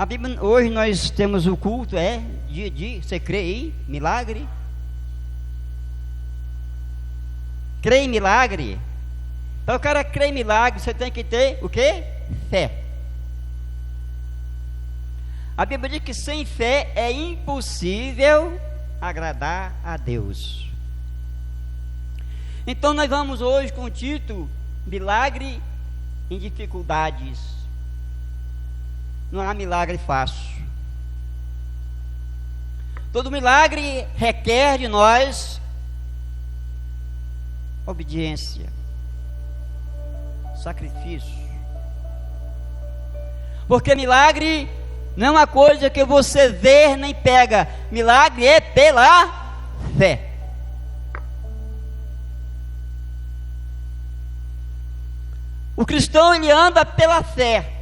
A Bíblia, hoje nós temos o culto, dia de você crê em milagre? Crê em milagre? Para o cara crer em milagre, você tem que ter o quê? Fé. A Bíblia diz que sem fé é impossível agradar a Deus. Então nós vamos hoje com o título Milagre em Dificuldades. Não há milagre fácil. Todo milagre requer de nós obediência, sacrifício. Porque milagre não é uma coisa que você vê nem pega. Milagre é pela fé. O cristão, ele anda pela fé.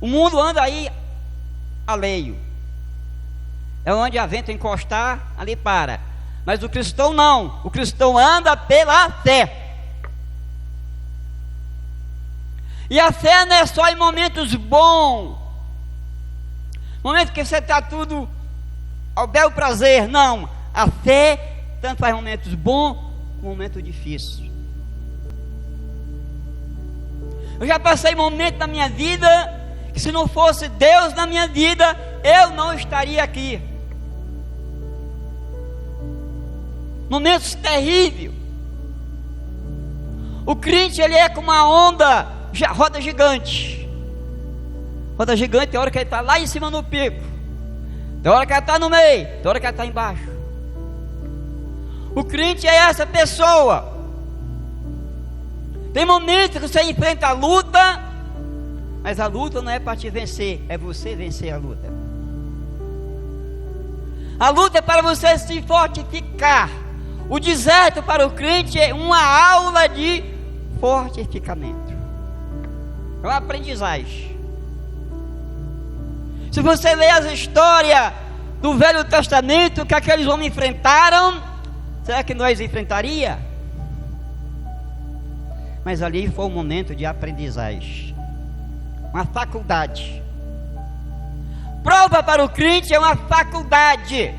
O mundo anda aí alheio. É onde a vento encostar, ali para. Mas o cristão não. O cristão anda pela fé. E a fé não é só em momentos bons, momentos que você está tudo ao bel prazer. Não. A fé tanto faz momentos bons como momentos difíceis. Eu já passei momentos na minha vida que, se não fosse Deus na minha vida, eu não estaria aqui. Momentos terríveis. O crente, ele é como uma onda, roda gigante. Roda gigante, tem hora que ele está lá em cima no pico, tem hora que ele está no meio, tem hora que ele está embaixo. O crente é essa pessoa. Tem momentos que você enfrenta a luta, mas a luta não é para te vencer, é você vencer a luta. A luta é para você se fortificar. O deserto para o crente é uma aula de fortificamento, é uma aprendizagem. Se você ler as histórias do Velho Testamento que aqueles homens enfrentaram, será que nós enfrentaria? Mas ali foi um momento de aprendizagem, uma faculdade. Prova para o crente é uma faculdade.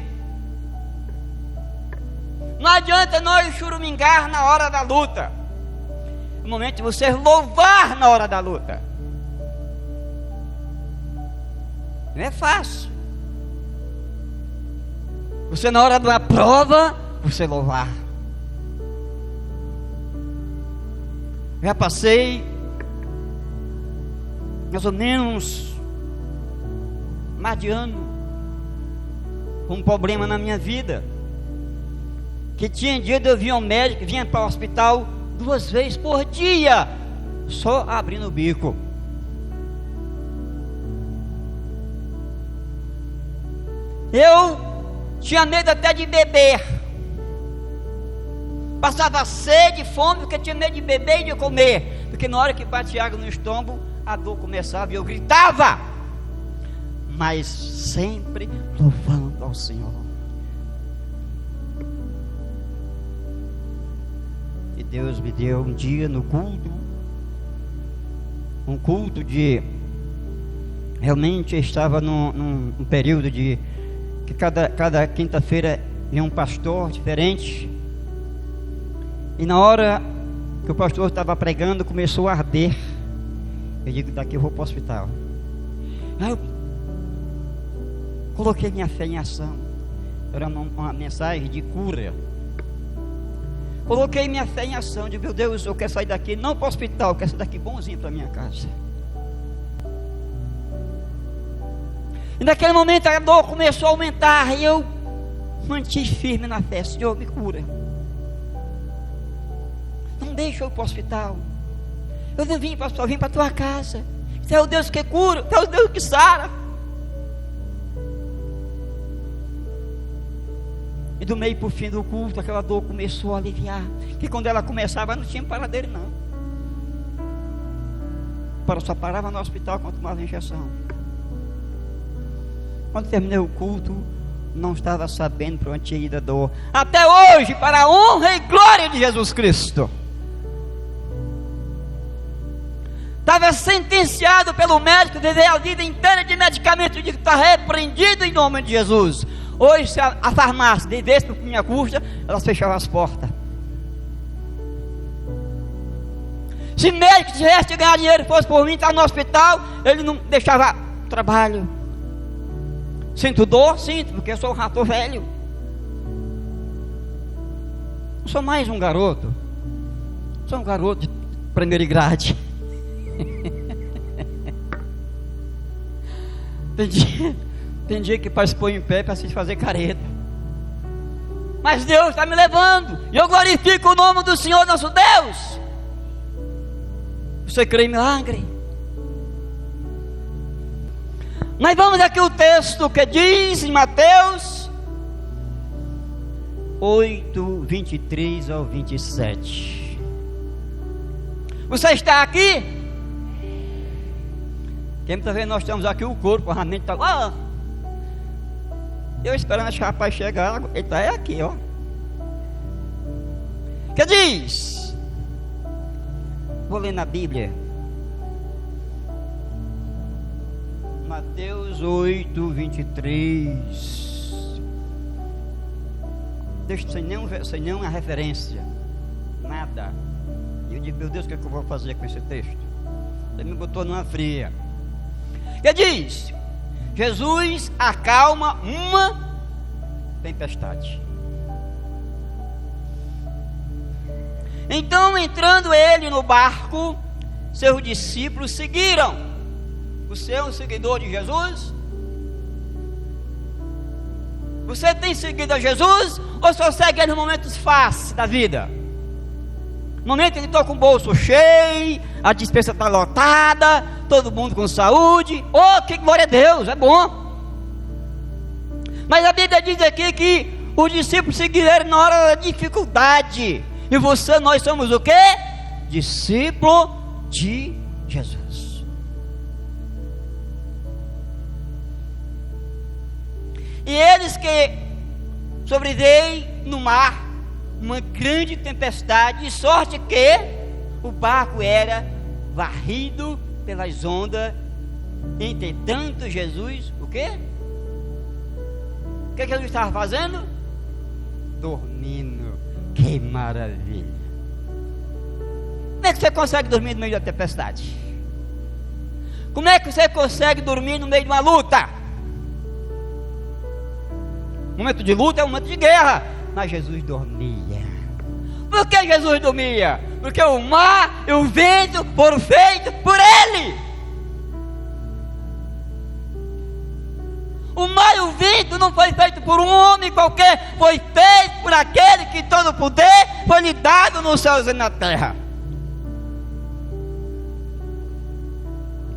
Não adianta nós churumingar na hora da luta. É o momento de você louvar na hora da luta. Não é fácil. Você, na hora da prova, você louvar. Já passei mais ou menos mais de ano com um problema na minha vida, que tinha dia de eu vir ao médico, vinha para o hospital 2 vezes por dia, só abrindo o bico. Eu tinha medo até de beber. Passava sede, fome, porque tinha medo de beber e de comer. Porque na hora que batia água no estômago, a dor começava e eu gritava. Mas sempre louvando ao Senhor. E Deus me deu um dia no culto, um culto de... Realmente eu estava num período de... que cada quinta-feira vinha um pastor diferente. E na hora que o pastor estava pregando, começou a arder. Eu digo, daqui eu vou para o hospital. Aí eu coloquei minha fé em ação. Era uma mensagem de cura. Coloquei minha fé em ação. Digo, meu Deus, eu quero sair daqui, não para o hospital, eu quero sair daqui bonzinho para minha casa. E naquele momento a dor começou a aumentar. E eu mantive firme na fé. Senhor, me cura. Não deixa eu ir para o hospital. Eu não vim para o hospital, eu vim para a tua casa. Você é o Deus que cura, você é o Deus que sara. E do meio para o fim do culto, aquela dor começou a aliviar. Que quando ela começava, não tinha paradeiro não. Só parava no hospital quando tomava a injeção. Quando terminei o culto, não estava sabendo para onde tinha ido a dor. Até hoje, para a honra e glória de Jesus Cristo. estava sentenciado pelo médico a viver a vida inteira de medicamento, de estar repreendido em nome de Jesus. Hoje, se a farmácia vivesse por minha custa, elas fechavam as portas. Se médico tivesse de ganhar dinheiro, fosse por mim, estar no hospital, ele não deixava trabalho. Sinto dor? Sinto, porque eu sou um rato velho. Não sou mais um garoto. Sou um garoto de primeira grade. Tem dia que para se pôr em pé para se fazer careta. Mas Deus está me levando, e eu glorifico o nome do Senhor nosso Deus. Você crê em milagre? Nós vamos aqui o texto que diz em Mateus 8, 23 ao 27. Você está aqui? Quem está vendo, nós estamos aqui, o corpo, a mente está... Eu esperando esse rapaz chegar, ele está aqui, ó. Que diz? Vou ler na Bíblia. Mateus 8, 23. Deixa sem nenhuma referência. Nada. E eu digo, meu Deus, o que é que eu vou fazer com esse texto? Ele me botou numa fria. Que diz? Jesus acalma uma tempestade. Então, entrando ele no barco, seus discípulos seguiram. Você é um seguidor de Jesus? Você tem seguido a Jesus? Ou só segue ele nos momentos fáceis da vida? No momento em que estou com o bolso cheio, a despensa está lotada, todo mundo com saúde. Oh, que glória a Deus, é bom. Mas a Bíblia diz aqui que os discípulos seguiram na hora da dificuldade. E você, nós somos o quê? Discípulo de Jesus. E eles que sobreveio no mar uma grande tempestade, de sorte que o barco era varrido pelas ondas. Entretanto, Jesus, o quê? O que Jesus estava fazendo? Dormindo. Que maravilha! Como é que você consegue dormir no meio da tempestade? Como é que você consegue dormir no meio de uma luta? Momento de luta é um momento de guerra. Mas Jesus dormia. Por que Jesus dormia? Porque o mar e o vento foram feitos por Ele. O mar e o vento não foi feito por um homem qualquer, foi feito por aquele que todo poder foi lhe dado nos céus e na terra.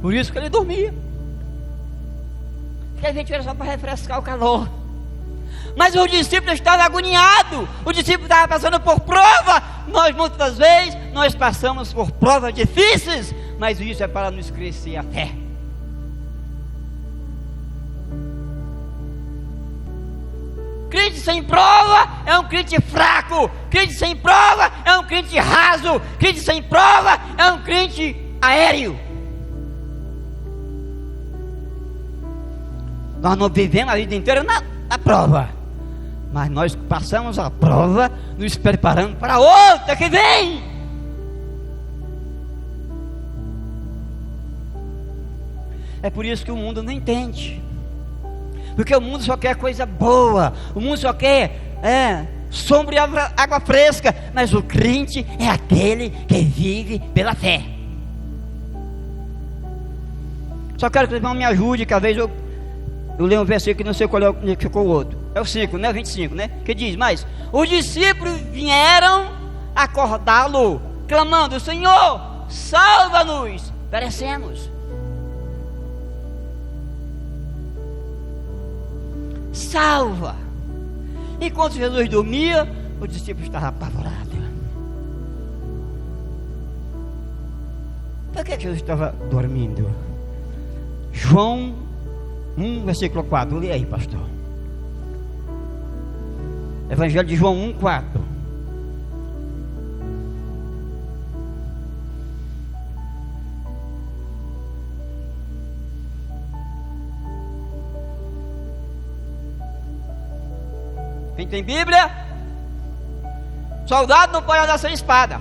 Por isso que ele dormia. Porque a gente era só para refrescar o calor. Mas o discípulo estava agoniado, o discípulo estava passando por prova. Nós muitas vezes, nós passamos por provas difíceis, mas isso é para nos crescer a fé. Crente sem prova é um crente fraco. Crente sem prova é um crente raso. Crente sem prova é um crente aéreo. Nós não vivemos a vida inteira na prova, mas nós passamos a prova nos preparando para outra que vem. É por isso que o mundo não entende. Porque o mundo só quer coisa boa. O mundo só quer sombra e água fresca. Mas o crente é aquele que vive pela fé. Só quero que o irmão me ajude, que às vezes eu leio um versículo que não sei qual é o que ficou o outro. É o 5, né? 25, né? Que diz, mas os discípulos vieram acordá-lo, clamando, Senhor, salva-nos, perecemos. Salva. Enquanto Jesus dormia, os discípulos estavam apavorados. Por que Jesus estava dormindo? João 1, versículo 4. Lê aí, pastor. Evangelho de João 1, 4. Quem tem Bíblia, soldado não pode andar sem espada.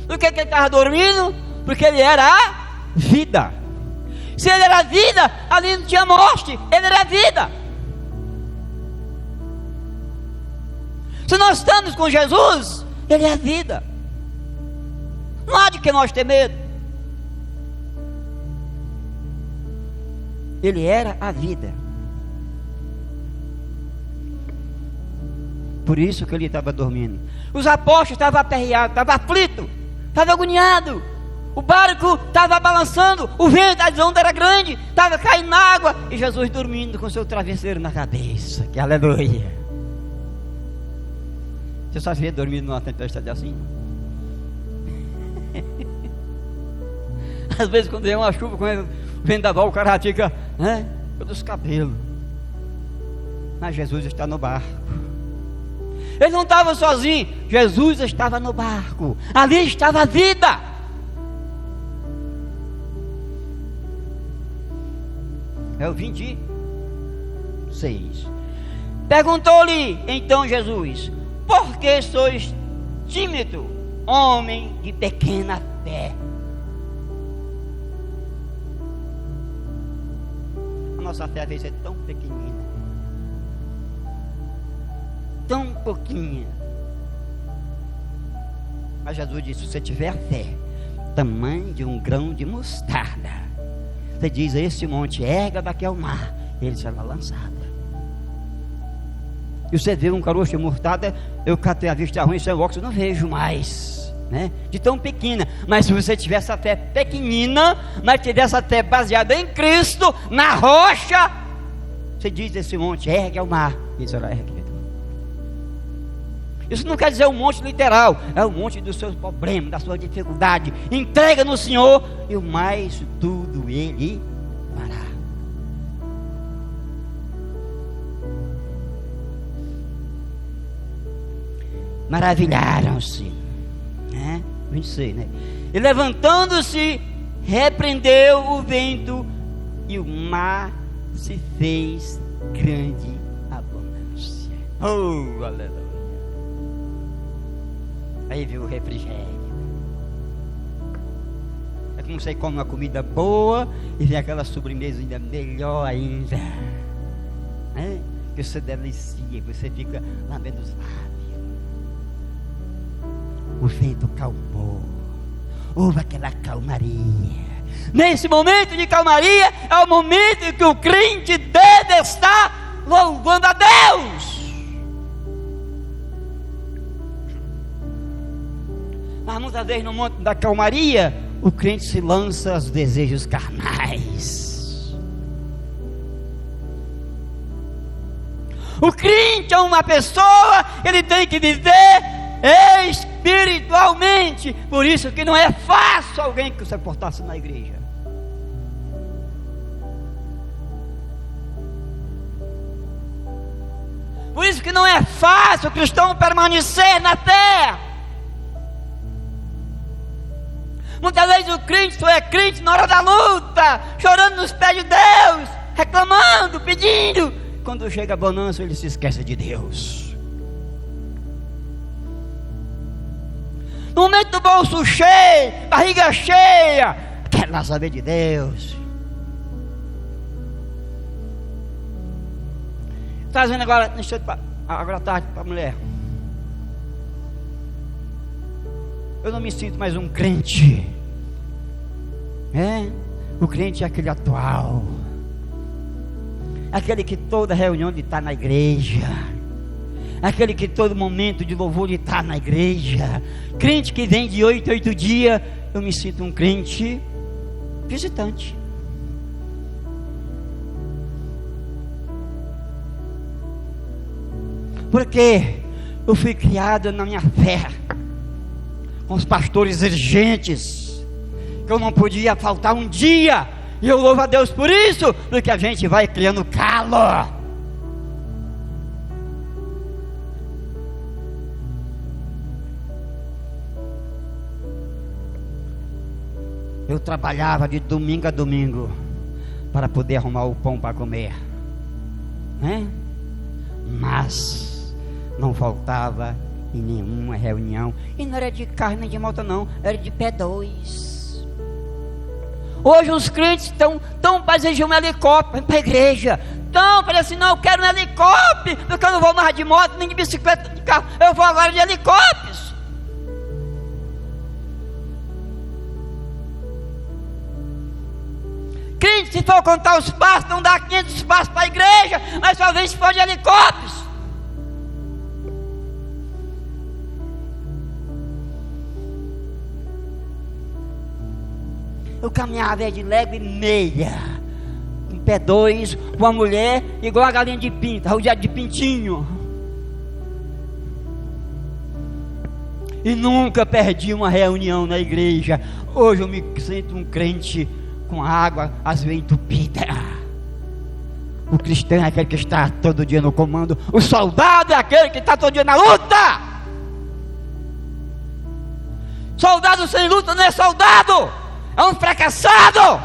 Por que ele estava dormindo? Porque ele era a vida. Se ele era a vida, ali não tinha morte, ele era a vida. Se nós estamos com Jesus, ele é a vida. Não há de que nós ter medo. Ele era a vida. Por isso que ele estava dormindo. Os apóstolos estavam aperreados, estavam aflitos, estavam agoniados. O barco estava balançando, o vento das ondas era grande, estava caindo na água, e Jesus dormindo com seu travesseiro na cabeça. Que aleluia! Você só se vê dormindo numa tempestade assim? Às vezes quando vem uma chuva, quando vendaval, o cara fica, né, pelos cabelos. Mas Jesus está no barco. Ele não estava sozinho, Jesus estava no barco. Ali estava a vida. É o 26. Perguntou-lhe então Jesus: por que sois tímido, homem de pequena fé? A nossa fé às vezes é tão pequenina, tão pouquinha. Mas Jesus disse: se você tiver fé, tamanho de um grão de mostarda, você diz a esse monte, erga daqui ao mar, ele será lançado. E você vê um caroço de mostarda, eu catei a vista ruim, sem óculos, eu não vejo mais, né? De tão pequena. Mas se você tiver essa fé pequenina, mas tiver essa fé baseada em Cristo, na rocha, você diz a esse monte, ergue ao mar, ele será erguido. Isso não quer dizer um monte literal, é um monte dos seus problemas, da sua dificuldade. Entrega no Senhor e o mais tudo Ele fará. Maravilharam-se, né? 26, né? E levantando-se, repreendeu o vento e o mar se fez grande abundância. Oh, aleluia! Aí viu o refrigério. É como você come uma comida boa e vem aquela sobremesa ainda melhor ainda, né? Que você delicia, você fica lambendo os lábios. O vento calmou, houve aquela calmaria. Nesse momento de calmaria é o momento em que o crente deve estar louvando a Deus. Mas muitas vezes no monte da calmaria, o crente se lança aos desejos carnais. O crente é uma pessoa, ele tem que viver espiritualmente. Por isso que não é fácil alguém que se portasse na igreja. Por isso que não é fácil o cristão permanecer na terra. Muitas vezes o crente só é crente na hora da luta, chorando nos pés de Deus, reclamando, pedindo. Quando chega a bonança, ele se esquece de Deus. No momento do bolso cheio, barriga cheia, quer lá saber de Deus. Trazendo agora tarde para a mulher. Eu não me sinto mais um crente. O crente é aquele atual, aquele que toda reunião de estar na igreja, aquele que todo momento de louvor de estar na igreja, crente que vem de 8 a 8 dias. Eu me sinto um crente visitante. Porque eu fui criado na minha fé, com os pastores exigentes, que eu não podia faltar um dia, e eu louvo a Deus por isso, porque a gente vai criando calo. Eu trabalhava de domingo a domingo, para poder arrumar o pão para comer, né? Mas não faltava em nenhuma reunião, e não era de carne nem de malta não, era de P2. Hoje os crentes estão para exigir um helicóptero para a igreja, estão para assim, não, eu quero um helicóptero, porque eu não vou mais de moto, nem de bicicleta, nem de carro, eu vou agora de helicópteros. Crente, se for contar os passos, não dá 500 passos para a igreja, mas só vem se for de helicópteros. Eu caminhava de légua e meia, com P2, com uma mulher igual a galinha de pinta, rodeada de pintinho. E nunca perdi uma reunião na igreja. Hoje eu me sinto um crente com água às vezes entupida. O cristão é aquele que está todo dia no comando. O soldado é aquele que está todo dia na luta. Soldado sem luta não é soldado, é um fracassado.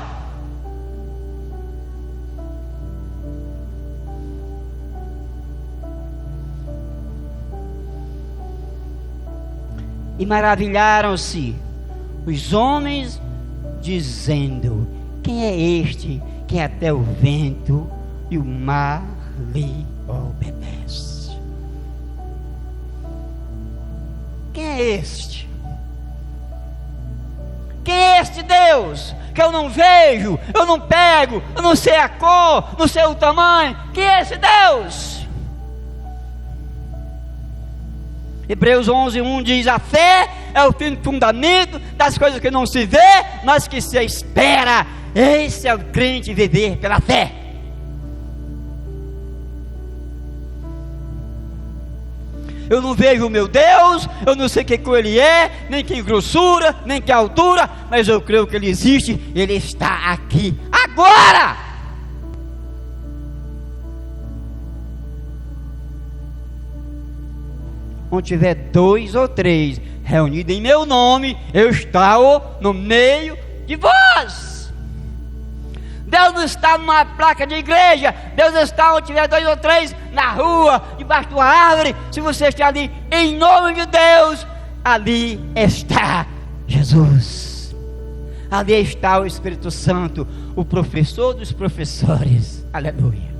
E maravilharam-se os homens, dizendo: quem é este que até o vento e o mar lhe obedece? Quem é este? Quem é este Deus que eu não vejo, eu não pego, eu não sei a cor, não sei o tamanho? Quem é esse Deus? Hebreus 11:1 diz: a fé é o fundamento das coisas que não se vê, mas que se espera. Esse é o crente, viver pela fé. Eu não vejo o meu Deus, eu não sei que cor ele é, nem que grossura, nem que altura, mas eu creio que ele existe, ele está aqui, agora! Onde tiver 2 ou 3 reunidos em meu nome, eu estou no meio de vós. Deus não está numa placa de igreja, Deus está onde tiver 2 ou 3, na rua, debaixo de uma árvore. Se você está ali em nome de Deus, ali está Jesus, ali está o Espírito Santo, o professor dos professores. Aleluia.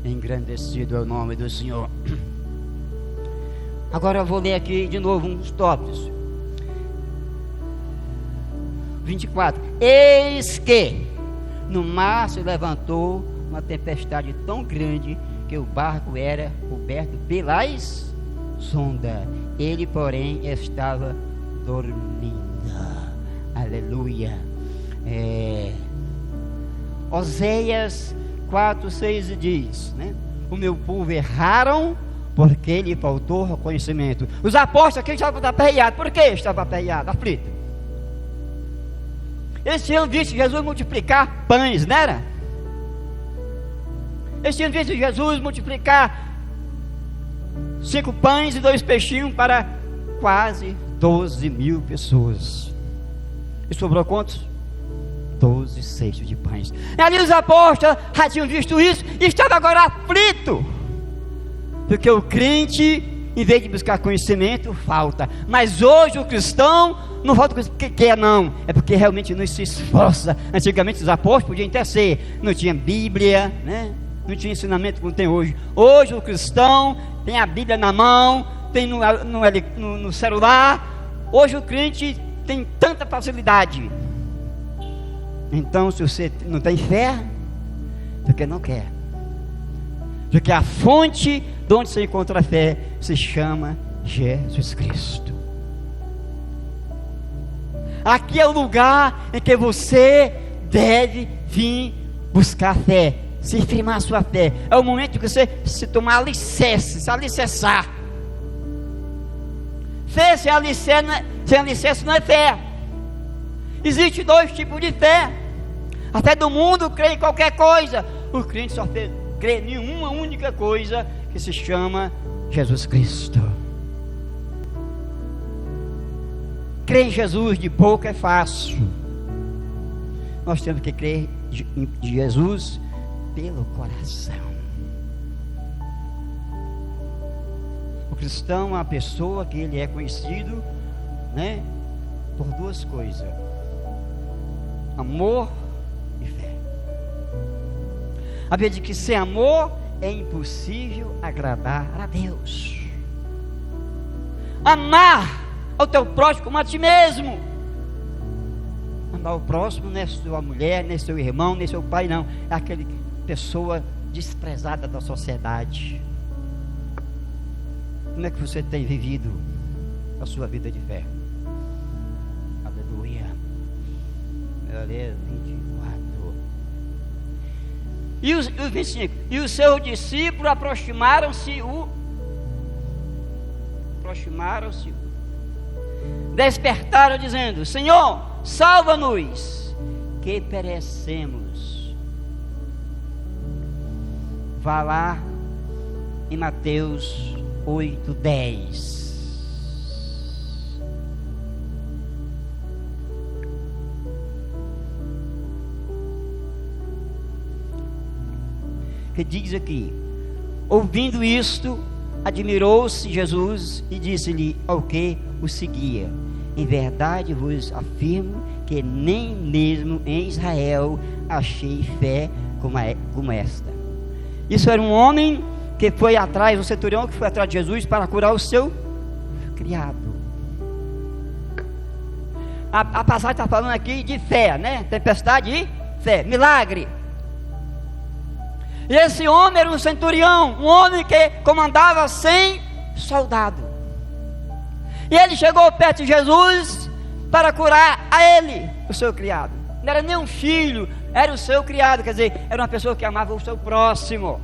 Engrandecido é o nome do Senhor. Agora eu vou ler aqui de novo uns tópicos. 24. Eis que no mar se levantou uma tempestade tão grande que o barco era coberto pelas ondas. Ele, porém, estava dormindo. Aleluia. Oséias 4:6 diz, né? O meu povo erraram porque lhe faltou reconhecimento. Os apóstolos aqui estavam aperreados. Por que estavam aperreados, aflitos? Eles tinham visto Jesus multiplicar pães, não era? Eles tinham visto Jesus multiplicar 5 pães e 2 peixinhos para quase 12.000 pessoas. E sobrou quantos? 12 cestos de pães. E ali os apóstolos já tinham visto isso e estavam agora aflitos, porque o crente, em vez de buscar conhecimento, falta. Mas hoje o cristão não falta porque quer, não, é porque realmente não se esforça. Antigamente os apóstolos podiam até ser, não tinha Bíblia, né? Não tinha ensinamento como tem hoje. Hoje o cristão tem a Bíblia na mão, tem no celular. Hoje o crente tem tanta facilidade. Então, se você não tem fé, porque não quer. Porque a fonte de onde você encontra a fé se chama Jesus Cristo. Aqui é o lugar em que você deve vir buscar fé, se firmar a sua fé. É o momento que você se tomar alicerce, se alicerçar. Fé sem alicerce não é fé. Existem 2 tipos de fé. A fé do mundo crê em qualquer coisa. O crente só crê em uma única coisa, que se chama Jesus Cristo. crer em Jesus de boca é fácil. Nós temos que crer em Jesus pelo coração. O cristão é uma pessoa que ele é conhecido, né, por duas coisas: amor e fé. A Bíblia diz que sem amor é impossível agradar a Deus. Amar ao teu próximo como a ti mesmo. Amar o próximo não é sua mulher, nem seu irmão, nem seu pai, não. É aquela pessoa desprezada da sociedade. Como é que você tem vivido a sua vida de fé? Aleluia. Aleluia. 24. E os 25. E os seus discípulos aproximaram-se, despertaram dizendo: Senhor, salva-nos, que perecemos. Vá lá em Mateus 8:10. Que diz aqui: ouvindo isto, admirou-se Jesus e disse-lhe ao que o seguia: em verdade vos afirmo que nem mesmo em Israel achei fé como esta. Isso era um homem que foi atrás, um centurião que foi atrás de Jesus para curar o seu criado. A passagem está falando aqui de fé, né? Tempestade e fé, milagre. E esse homem era um centurião, um homem que comandava 100 soldados. E ele chegou perto de Jesus para curar a ele, o seu criado. Não era nem um filho, era o seu criado, quer dizer, era uma pessoa que amava o seu próximo.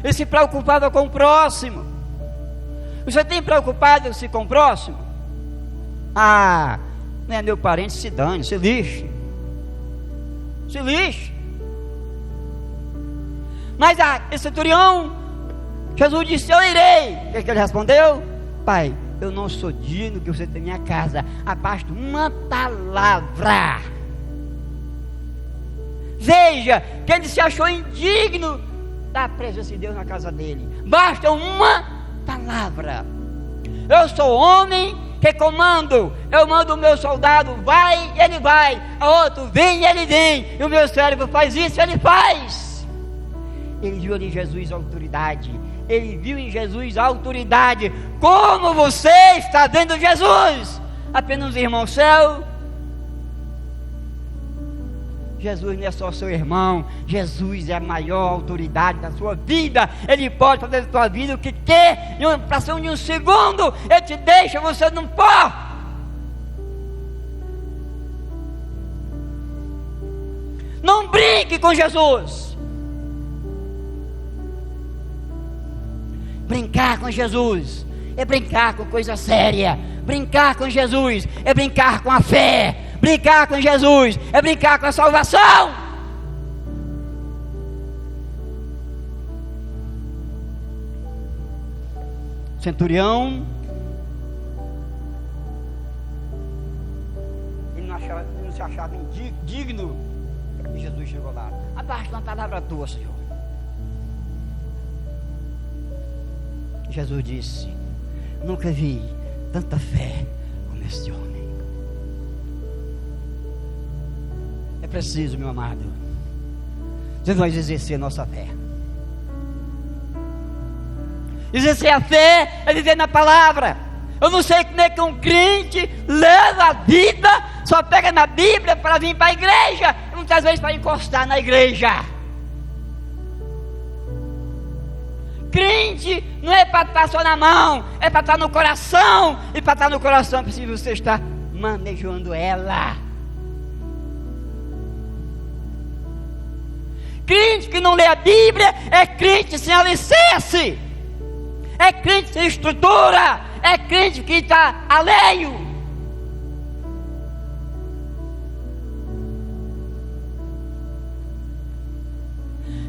Ele se preocupava com o próximo. Você tem preocupado-se com o próximo? Ah, não é meu parente, se dane, se lixe. Se lixe. Mas esse centurião, Jesus disse: eu irei. O que ele respondeu? Pai, eu não sou digno que você tenha minha casa, abaixo de uma palavra. Veja que ele se achou indigno da presença de Deus na casa dele. Basta uma palavra. Eu sou homem que comando. Eu mando o meu soldado, vai, ele vai. A outro, vem, ele vem. E o meu cérebro faz isso, ele faz. Ele viu ali em Jesus a autoridade. Ele viu em Jesus a autoridade. Como você está vendo Jesus? Apenas um irmão seu? Jesus não é só seu irmão. Jesus é a maior autoridade da sua vida. Ele pode fazer da sua vida o que quer. Em uma fração de um segundo, Ele te deixa você num pó. Não brinque com Jesus. Brincar com Jesus é brincar com coisa séria. Brincar com Jesus é brincar com a fé. Brincar com Jesus é brincar com a salvação. Centurião, ele não se achava indigno. E Jesus chegou lá: abaixa uma palavra tua, Senhor. Jesus disse: nunca vi tanta fé como este homem. É preciso, meu amado, de nós exercer a nossa fé. Exercer a fé é viver na palavra. Eu não sei como é que um crente leva a vida, só pega na Bíblia para vir para a igreja, e muitas vezes para encostar na igreja. Crente não é para estar só na mão, é para estar no coração. E para estar no coração é preciso você estar manejando ela. Crente que não lê a Bíblia é crente sem alicerce, é crente sem estrutura, é crente que está alheio.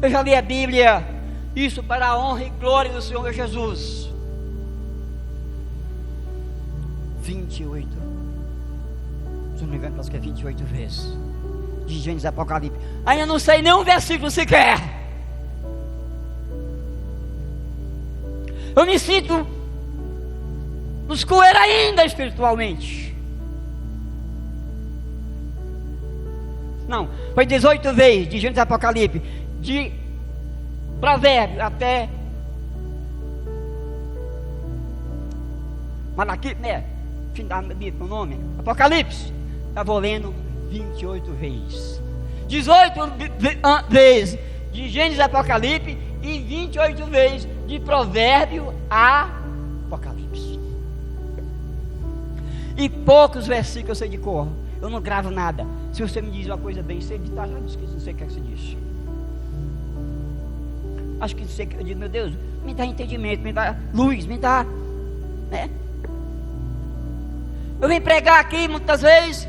Eu já li a Bíblia, isso para a honra e glória do Senhor Jesus. 28. Se não me engano, parece que é 28 vezes. De Gênesis Apocalipse. Ainda não sei nenhum versículo sequer. Eu me sinto nos coer ainda espiritualmente. Não, foi 18 vezes de Gênesis Apocalipse, de Provérbio até Malaquias, né? Fim da Bíblia, o nome, Apocalipse. Eu vou lendo 28 vezes. 18 vezes de Gênesis Apocalipse e 28 vezes de Provérbio a Apocalipse. E poucos versículos eu sei de cor. Eu não gravo nada. Se você me diz uma coisa bem, você diz, já esqueci, não sei o que é que você disse. Acho que você, eu digo, meu Deus, me dá entendimento, me dá luz, me dá, né? Eu vim pregar aqui muitas vezes,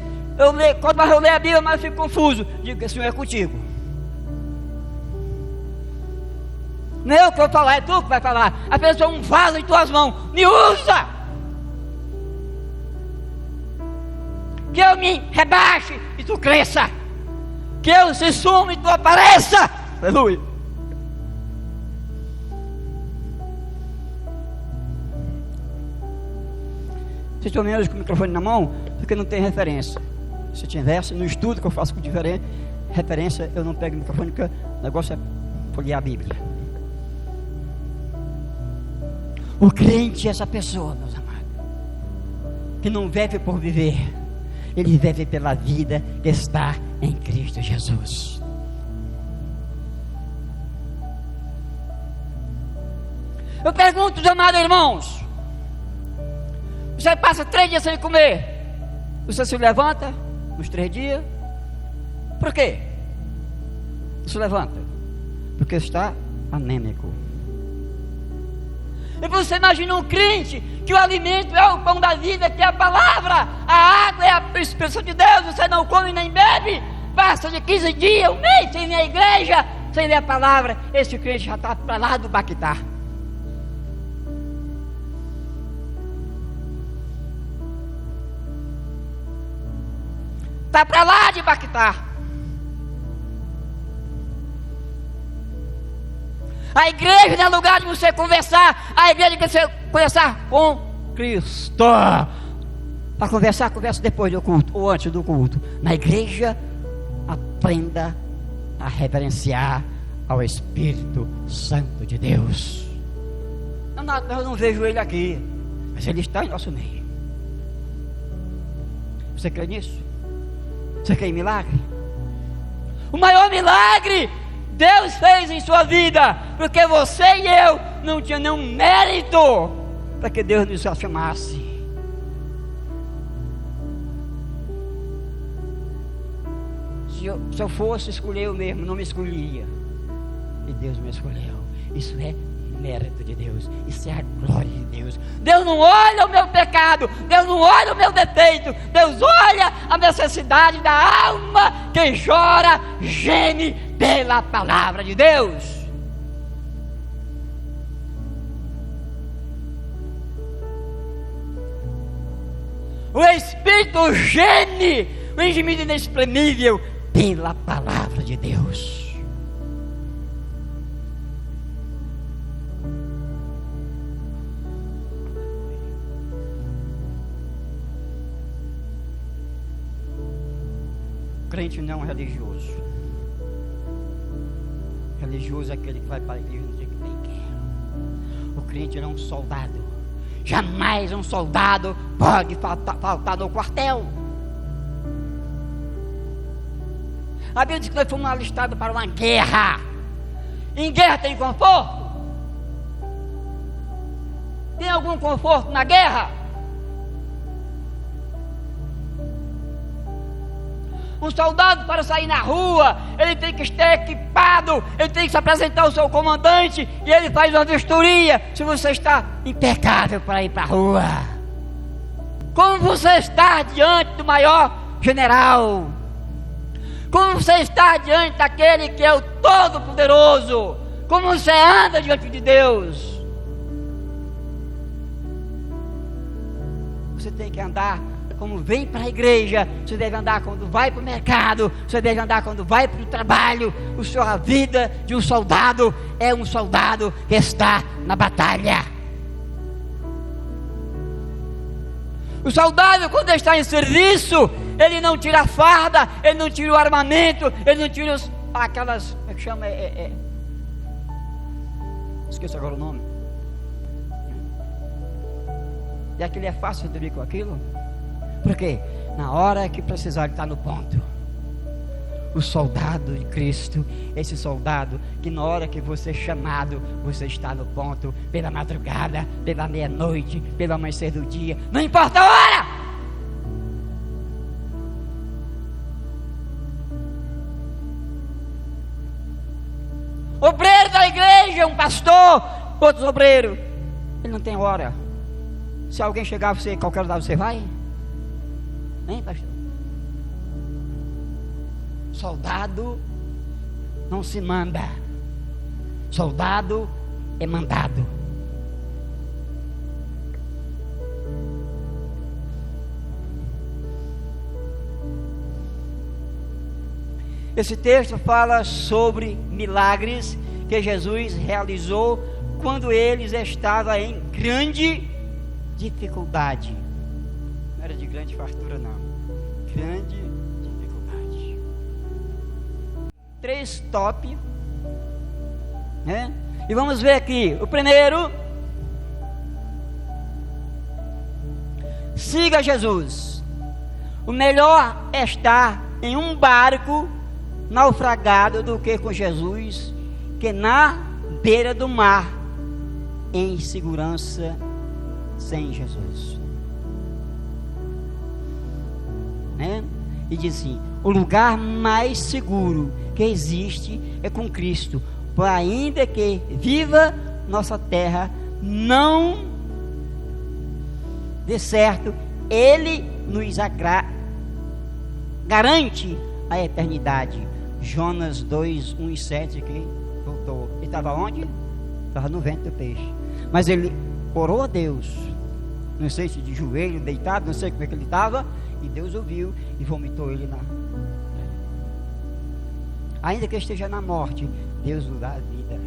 quando eu leio a Bíblia, mas eu fico confuso. Digo que o Senhor é contigo. Não é eu que vou falar, é tu que vai falar. A pessoa é um vaso em tuas mãos, me usa. Que eu me rebaixe e tu cresça. Que eu se sume e tu apareça. Aleluia. Vocês estão vendo hoje com o microfone na mão? Porque não tem referência. Se tivesse, no estudo que eu faço com referência, eu não pego o microfone, porque o negócio é folhear a Bíblia. O crente é essa pessoa, meus amados, que não vive por viver, ele vive pela vida que está em Cristo Jesus. Eu pergunto, meus amados irmãos, você passa 3 dias sem comer, você se levanta nos 3 dias, por quê? Se levanta, porque está anêmico. E você imagina um crente, que o alimento é o pão da vida, que é a palavra, a água é a expressão de Deus, você não come nem bebe, passa de 15 dias, um mês sem ir à igreja, sem ler a palavra, esse crente já está para lá do Baquitá. Está para lá de Baquitá. A igreja não é lugar de você conversar. A igreja quer você conversar com Cristo. Para conversar, conversa depois do culto ou antes do culto. Na igreja, aprenda a reverenciar ao Espírito Santo de Deus. Eu não vejo ele aqui, mas ele está em nosso meio. Você crê nisso? Você quer milagre? O maior milagre Deus fez em sua vida, porque você e eu não tinha nenhum mérito para que Deus nos chamasse. Se eu fosse escolher eu mesmo, não me escolhia, e Deus me escolheu. Isso é mérito de Deus, isso é a glória de Deus. Deus não olha o meu pecado, Deus não olha o meu defeito, Deus olha a necessidade da alma que chora, geme pela palavra de Deus. O Espírito geme, o gemido inexprimível pela palavra de Deus. Crente não é religioso. Religioso é aquele que vai para a igreja no dia que bem quer. O crente é um soldado. Jamais um soldado pode faltar no quartel. A Bíblia diz que nós fomos alistados para uma guerra. Em guerra tem conforto? Tem algum conforto na guerra? Um soldado, para sair na rua, ele tem que estar equipado, ele tem que se apresentar ao seu comandante, e ele faz uma vistoria se você está impecável para ir para a rua. Como você está diante do maior general? Como você está diante daquele que é o Todo-Poderoso? Como você anda diante de Deus? Você tem que andar como vem para a igreja, você deve andar quando vai para o mercado, você deve andar quando vai para o trabalho. A vida de um soldado é um soldado que está na batalha. O soldado, quando está em serviço, ele não tira a farda, ele não tira o armamento, ele não tira aquelas, como é que chama? Esqueço agora o nome. E aquilo é fácil de dormir com aquilo? Por quê? Na hora que precisar, ele está no ponto. O soldado de Cristo, esse soldado que na hora que você é chamado, você está no ponto, pela madrugada, pela meia-noite, pelo amanhecer do dia, não importa a hora. Obreiro da igreja, um pastor, outro obreiro, ele não tem hora. Se alguém chegar a você, qualquer lugar você vai? Hein, pastor? Soldado não se manda, soldado é mandado. Esse texto fala sobre milagres que Jesus realizou quando eles estavam em grande dificuldade. Não era de grande fartura, não. Grande dificuldade. 3 top, né? E vamos ver aqui. O primeiro: siga Jesus. O melhor é estar em um barco naufragado do que com Jesus, que na beira do mar, em segurança, sem Jesus, né? E diz assim: o lugar mais seguro que existe é com Cristo, por ainda que viva nossa terra não dê certo, Ele nos garante a eternidade. Jonas 2, 1 e 7 aqui, voltou. Ele estava onde? Estava no ventre do peixe. Mas ele orou a Deus, não sei se de joelho, deitado, não sei como é que ele estava, e Deus ouviu e vomitou ele na. Ainda que esteja na morte, Deus nos dá a vida.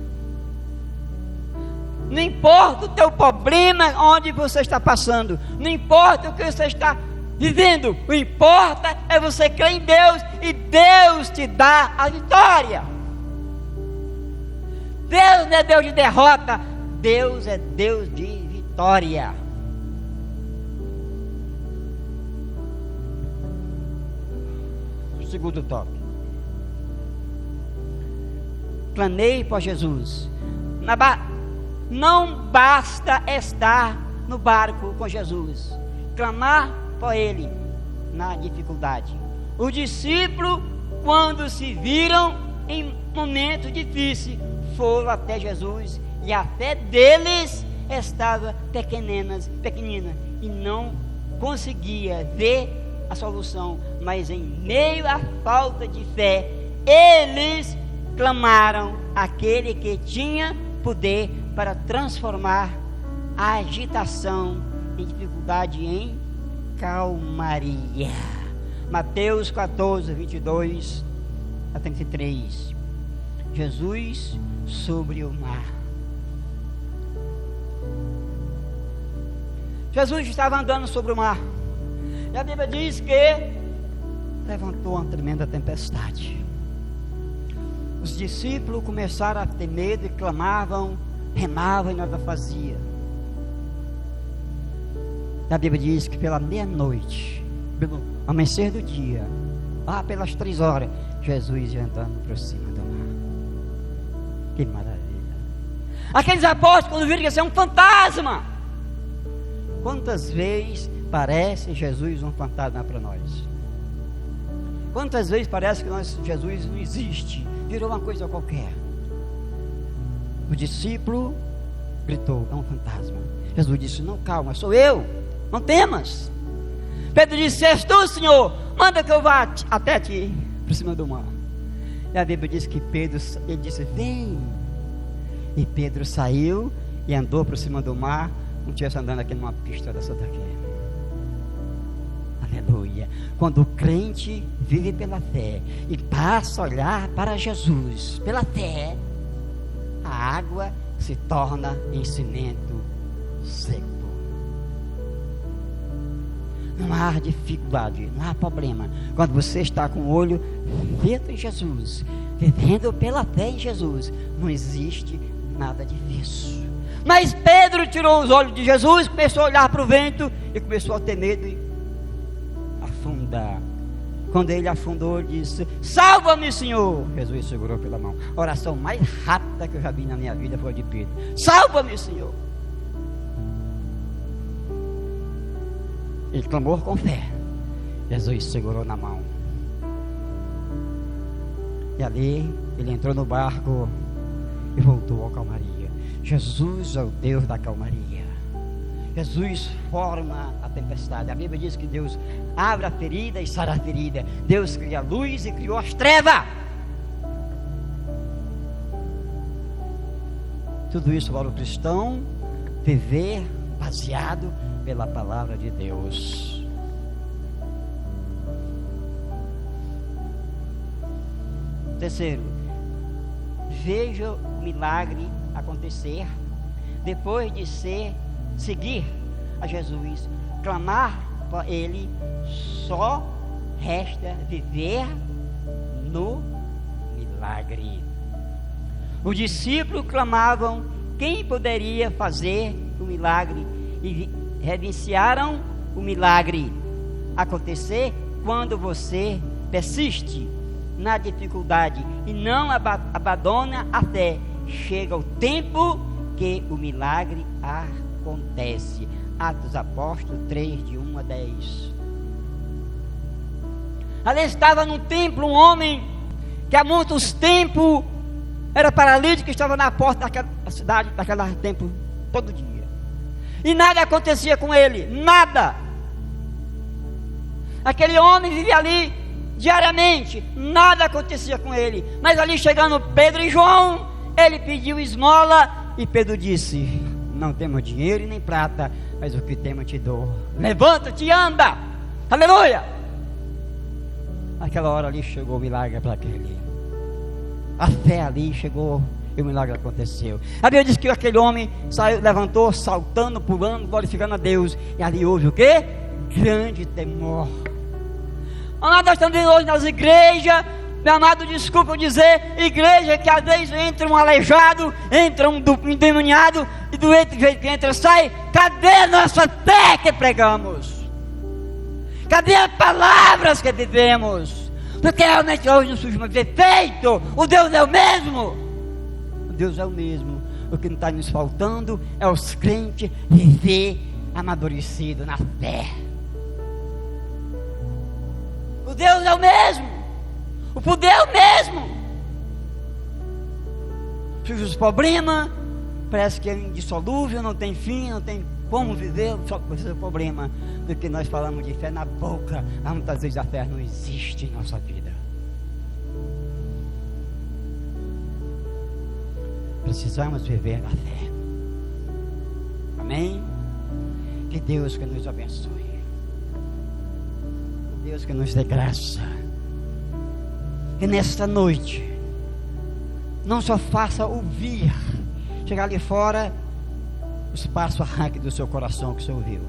Não importa o teu problema, onde você está passando, não importa o que você está vivendo, o importa é você crer em Deus e Deus te dá a vitória. Deus não é Deus de derrota, Deus é Deus de vitória. O segundo tópico: planeie para Jesus. Não basta estar no barco com Jesus, clamar por Ele na dificuldade. Os discípulos, quando se viram em momento difícil, foram até Jesus, e a fé deles estava pequenina e não conseguia ver a solução, mas em meio à falta de fé, eles clamaram aquele que tinha poder para transformar a agitação em dificuldade em calmaria. Mateus 14, 22 a 33. Jesus sobre o mar. Jesus estava andando sobre o mar, e a Bíblia diz que levantou uma tremenda tempestade. Os discípulos começaram a ter medo e clamavam, remavam e nada fazia. A Bíblia diz que pela meia-noite, pelo amanhecer do dia, lá pelas 3 horas, Jesus ia andando por cima do mar. Que maravilha! Aqueles apóstolos, quando viram que ia ser um fantasma, quantas vezes parece Jesus um fantasma para nós? Quantas vezes parece que Jesus não existe, virou uma coisa qualquer? O discípulo gritou: é um fantasma. Jesus disse: não, calma, sou eu, não temas. Pedro disse: és tu, Senhor, manda que eu vá até ti, por cima do mar. E a Bíblia diz que Pedro, ele disse: vem. E Pedro saiu e andou por cima do mar, como tivesse andando aqui numa pista dessa daqui. Aleluia. Quando o crente vive pela fé e passa a olhar para Jesus pela fé, a água se torna em cimento seco. Não há dificuldade, não há problema. Quando você está com o olho feito em Jesus, vivendo pela fé em Jesus, não existe nada difícil. Mas Pedro tirou os olhos de Jesus, começou a olhar para o vento e começou a ter medo e afundar. Quando ele afundou, ele disse: salva-me, Senhor. Jesus segurou pela mão. A oração mais rápida que eu já vi na minha vida foi a de Pedro: salva-me, Senhor. Ele clamou com fé. Jesus segurou na mão. E ali ele entrou no barco e voltou à calmaria. Jesus é o Deus da calmaria. Jesus forma a tempestade. A Bíblia diz que Deus abre a ferida e sara a ferida. Deus cria a luz e criou as trevas. Tudo isso para o cristão viver baseado pela palavra de Deus. Terceiro, veja o milagre acontecer depois de seguir a Jesus, clamar para Ele. Só resta viver no milagre. Os discípulos clamavam quem poderia fazer o milagre e reverenciaram o milagre acontecer quando você persiste na dificuldade e não abandona a fé. Chega o tempo que o milagre acontece. Atos dos Apóstolos 3, de 1 a 10. Ali estava no templo um homem que há muitos tempos era paralítico, estava na porta daquela cidade, daquele templo, todo dia. E nada acontecia com ele, nada. Aquele homem vivia ali diariamente, nada acontecia com ele. Mas ali chegando Pedro e João, ele pediu esmola e Pedro disse: não temos dinheiro e nem prata, mas o que temos te dou. Levanta-te e anda. Aleluia. Naquela hora ali chegou o milagre para aquele. A fé ali chegou e o milagre aconteceu. A Bíblia diz que aquele homem saiu, levantou, saltando, pulando, glorificando a Deus. E ali houve o quê? Grande temor. Nós estamos vendo hoje nas igrejas, meu amado, desculpa eu dizer, igreja que às vezes entra um aleijado, entra um endemoniado, e do jeito que entra sai. Cadê a nossa fé que pregamos? Cadê as palavras que vivemos? Porque realmente hoje não surge mais defeito. O Deus é o mesmo. O Deus é o mesmo. O que não está nos faltando é os crentes viver amadurecido na fé. O Deus é o mesmo. O poder é o mesmo. Surge os problemas, parece que é indissolúvel, não tem fim, não tem como viver, só por esse problema. Do que nós falamos de fé na boca, muitas vezes a fé não existe em nossa vida. Precisamos viver na fé. Amém? Que Deus que nos abençoe. Deus que nos dê graça. Que nesta noite não só faça ouvir, chegar ali fora, o espaço arranque do seu coração que você ouviu,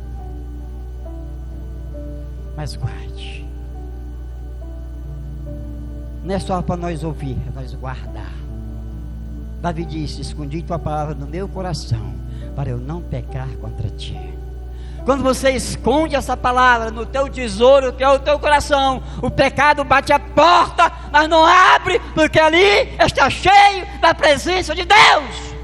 mas guarde. Não é só para nós ouvir, é para nós guardar. Davi disse: escondi tua palavra no meu coração, para eu não pecar contra ti. Quando você esconde essa palavra no teu tesouro, que é o teu coração, o pecado bate a porta, mas não abre, porque ali está cheio da presença de Deus.